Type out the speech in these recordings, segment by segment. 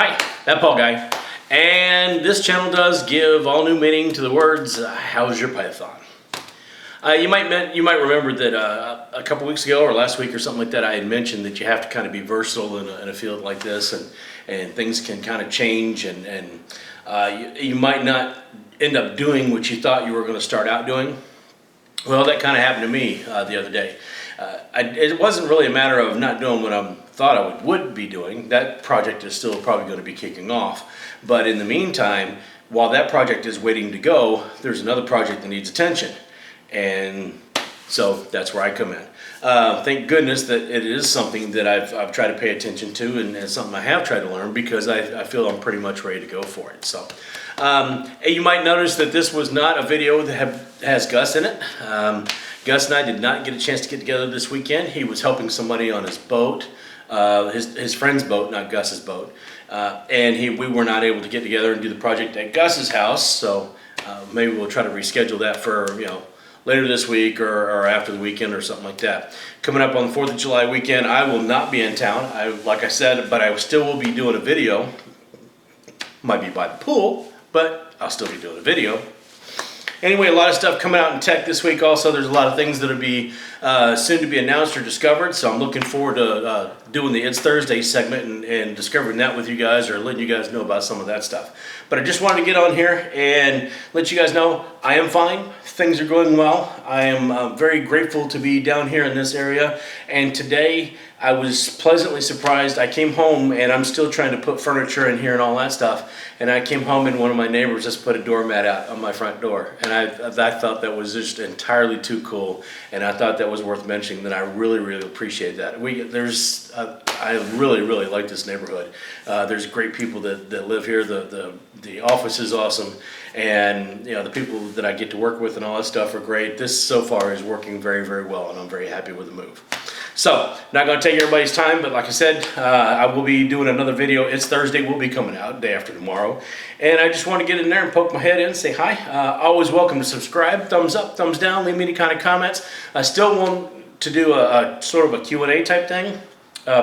Hi, ThatPaulGuy, and this channel does give all new meaning to the words, how's your Python? You might remember that a couple weeks ago or last week or something like that, I had mentioned that you have to kind of be versatile in a field like this, and things can kind of change, and you might not end up doing what you thought you were going to start out doing. Well, that kind of happened to me the other day. It wasn't really a matter of not doing what I thought I would be doing. That project is still probably going to be kicking off. But in the meantime, while that project is waiting to go, there's another project that needs attention. And so that's where I come in. Thank goodness that it is something that I've tried to pay attention to, and something I have tried to learn, because I feel I'm pretty much ready to go for it. So you might notice that this was not a video that has Gus in it. Gus and I did not get a chance to get together this weekend. He was helping somebody on his boat, his friend's boat, not Gus's boat. And we were not able to get together and do the project at Gus's house, so maybe we'll try to reschedule that for, later this week or after the weekend or something like that. Coming up on the 4th of July weekend, I will not be in town, like I said, but I still will be doing a video. Might be by the pool, but I'll still be doing a video. Anyway, a lot of stuff coming out in tech this week also. There's a lot of things that will be soon to be announced or discovered, so I'm looking forward to doing the It's Thursday segment and discovering that with you guys, or letting you guys know about some of that stuff. But I just wanted to get on here and let you guys know I am fine. Things are going well. I am very grateful to be down here in this area, and today I was pleasantly surprised. I came home and I'm still trying to put furniture in here and all that stuff, and I came home and one of my neighbors just put a doormat out on my front door, and I thought that was just entirely too cool, and I thought that was worth mentioning. That I really appreciate that. I really like this neighborhood. There's great people that live here. The office is awesome, and the people that I get to work with and all that stuff are great. This so far is working very well, and I'm very happy with the move. So, not going to take everybody's time, but like I said, I will be doing another video. It's Thursday, will be coming out day after tomorrow. And I just want to get in there and poke my head in and say hi. Always welcome to subscribe, thumbs up, thumbs down, leave me any kind of comments. I still want to do a sort of a Q&A type thing.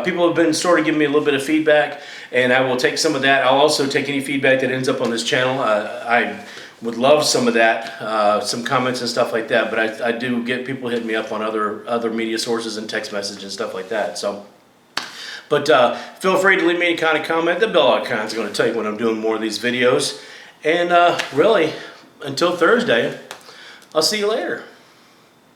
People have been sort of giving me a little bit of feedback, and I will take some of that. I'll also take any feedback that ends up on this channel. I would love some of that, some comments and stuff like that, but I do get people hitting me up on other media sources and text message and stuff like that. So, but feel free to leave me any kind of comment. The bell icon is going to tell you when I'm doing more of these videos. And really, until Thursday, I'll see you later.